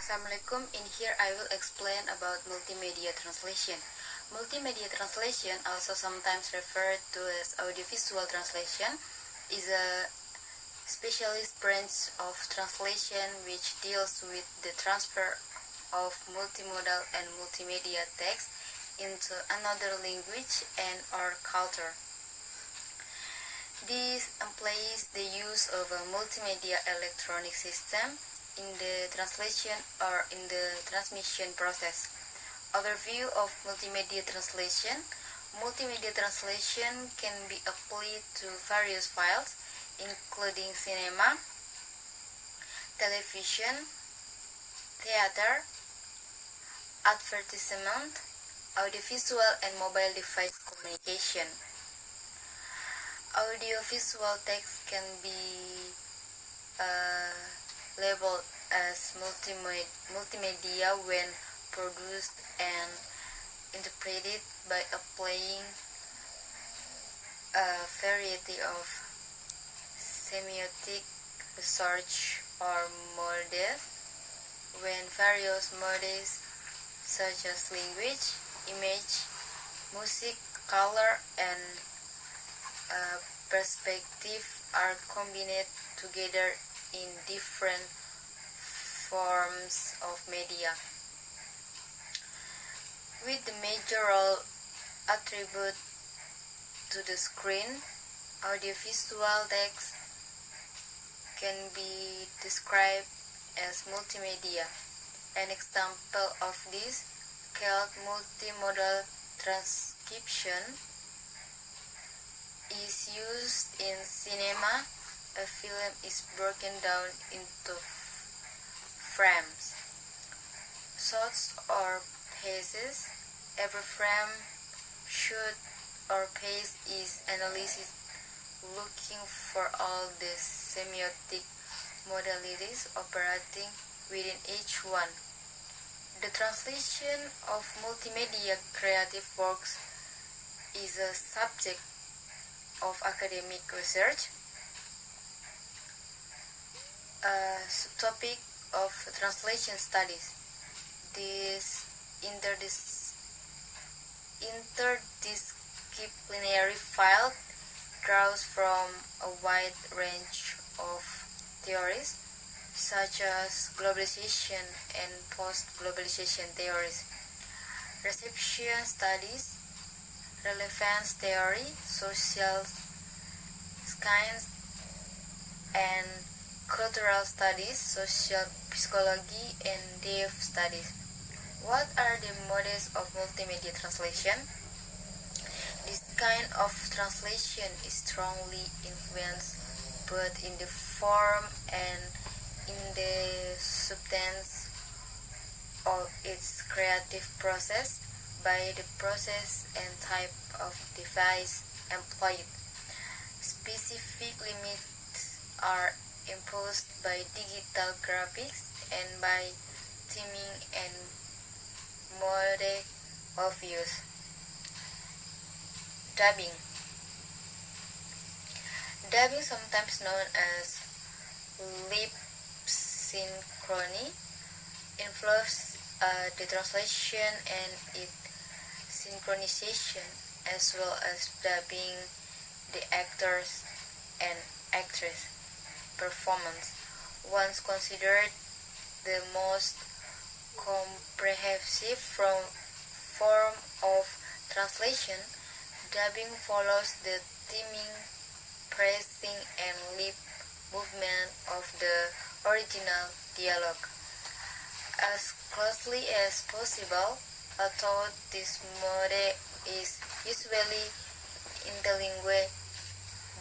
Assalamualaikum. In here I will explain about multimedia translation. Multimedia translation, also sometimes referred to as audiovisual translation, is a specialist branch of translation which deals with the transfer of multimodal and multimedia text into another language and or culture. This implies the use of a multimedia electronic system in the translation or in the transmission process. Overview of multimedia translation. Multimedia translation can be applied to various files, including cinema, television, theater, advertisement, audiovisual and mobile device communication. Audiovisual text can be labeled as multimedia when produced and interpreted by applying a variety of semiotic research or modes. When various modes such as language, image, music, color, and perspective are combined together in different forms of media. With the major role attributed to the screen, audiovisual text can be described as multimedia. An example of this called multimodal transcription is used in cinema. A film is broken down into frames, shots or pieces. Every frame, shot or piece is analyzed looking for all the semiotic modalities operating within each one. The translation of multimedia creative works is a subject of academic research. Subtopic of translation studies. This interdisciplinary field draws from a wide range of theories, such as globalization and post-globalization theories, reception studies, relevance theory, social science, and cultural studies, social psychology, and deaf studies. What are the modes of multimedia translation? This kind of translation is strongly influenced both in the form and in the substance of its creative process by the process and type of device employed. Specific limits are imposed by digital graphics and by timing and mode of use. Dubbing. Dubbing, sometimes known as lip synchrony, involves the translation and its synchronization, as well as dubbing the actors and actress performance. Once considered the most comprehensive form of translation, dubbing follows the timing, phrasing, and lip movement of the original dialogue as closely as possible, although this mode is usually interlingual.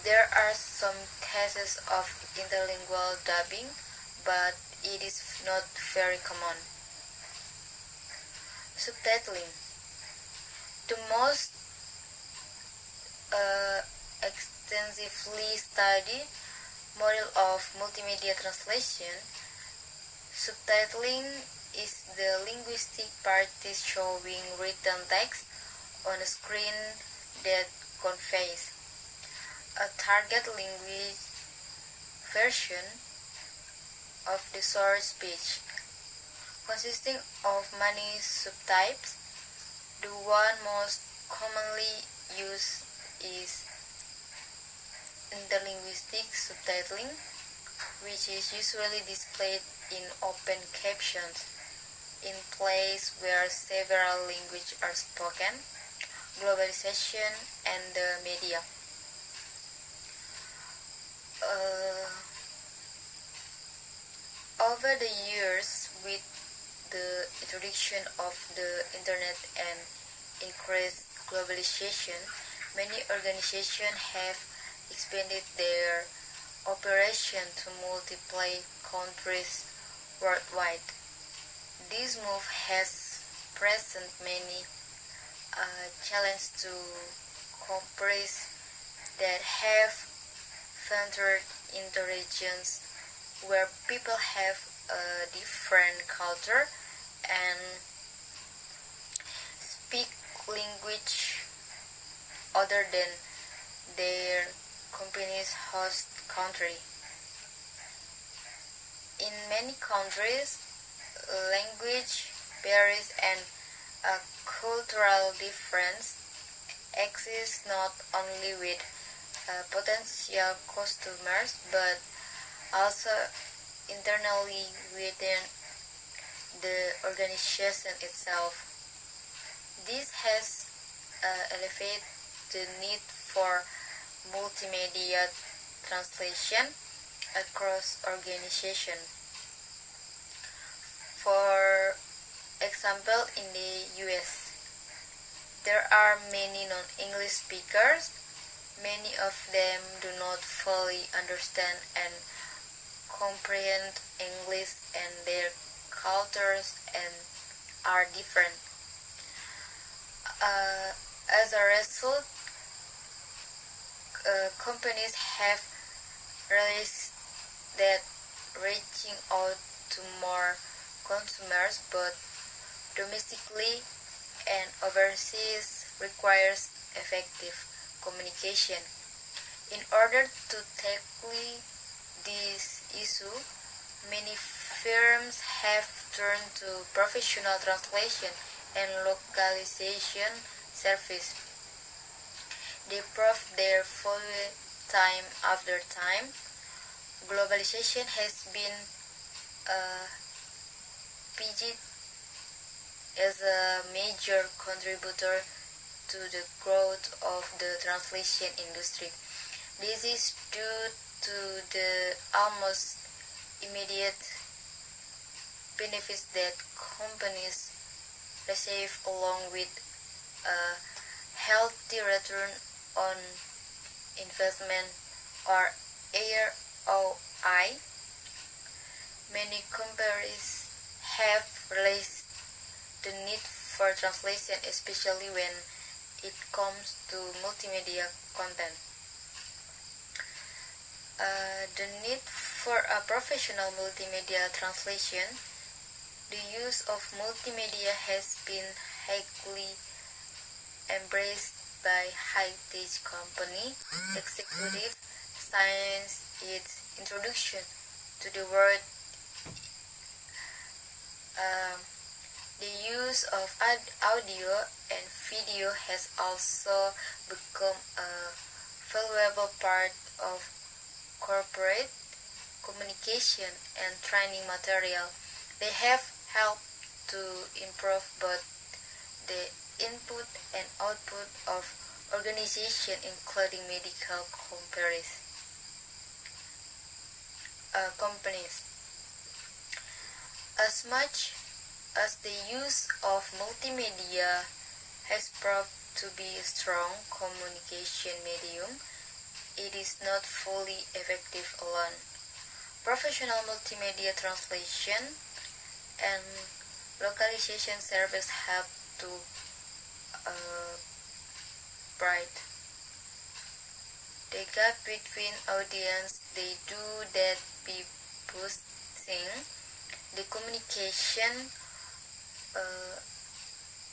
There are some cases of interlingual dubbing, but it is not very common. Subtitling. The most extensively studied model of multimedia translation, subtitling is the linguistic practice showing written text on a screen that conveys a target language version of the source speech. consisting of many subtypes. The one most commonly used is interlinguistic subtitling, which is usually displayed in open captions in places where several languages are spoken, globalization, and the media. Over the years, with the introduction of the internet and increased globalization, many organizations have expanded their operation to multiple countries worldwide. This move has presented many challenges to companies that have ventured into regions where people have a different culture and speak language other than their company's host country. In many countries, language barriers and cultural difference exist not only with potential customers but also internally within the organization itself. This has elevated the need for multimedia translation across organization. For example, in the US, there are many non-English speakers. Many of them do not fully understand and comprehend English, and their cultures and are different. As a result, companies have realized that reaching out to more consumers both domestically and overseas requires effective communication. In order to tackle this issue, many firms have turned to professional translation and localization service. They prove their value time after time. Globalization has been picked as a major contributor to the growth of the translation industry. This is due to the almost immediate benefits that companies receive along with a healthy return on investment or ROI. Many companies have realized the need for translation, especially when it comes to multimedia content. The need for a professional multimedia translation. The use of multimedia has been highly embraced by high-tech company executives since its introduction to the world. The use of audio and video has also become a valuable part of corporate communication and training material. They have helped to improve both the input and output of organizations, including medical companies. As much as the use of multimedia has proved to be a strong communication medium, it is not fully effective alone. Professional multimedia translation and localization service help to bridge the gap between audience. They do that by boosting the communication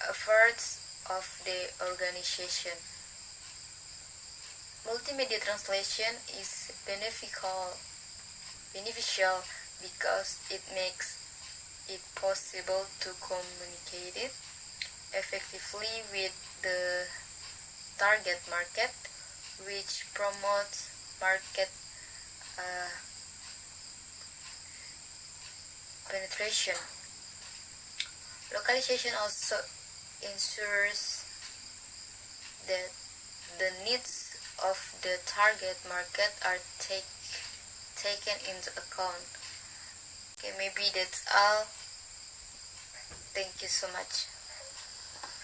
efforts of the organization. Multimedia translation is beneficial because it makes it possible to communicate it effectively with the target market, which promotes market penetration. Localization also ensures that the needs of the target market are taken into account. Okay, maybe that's all. Thank you so much.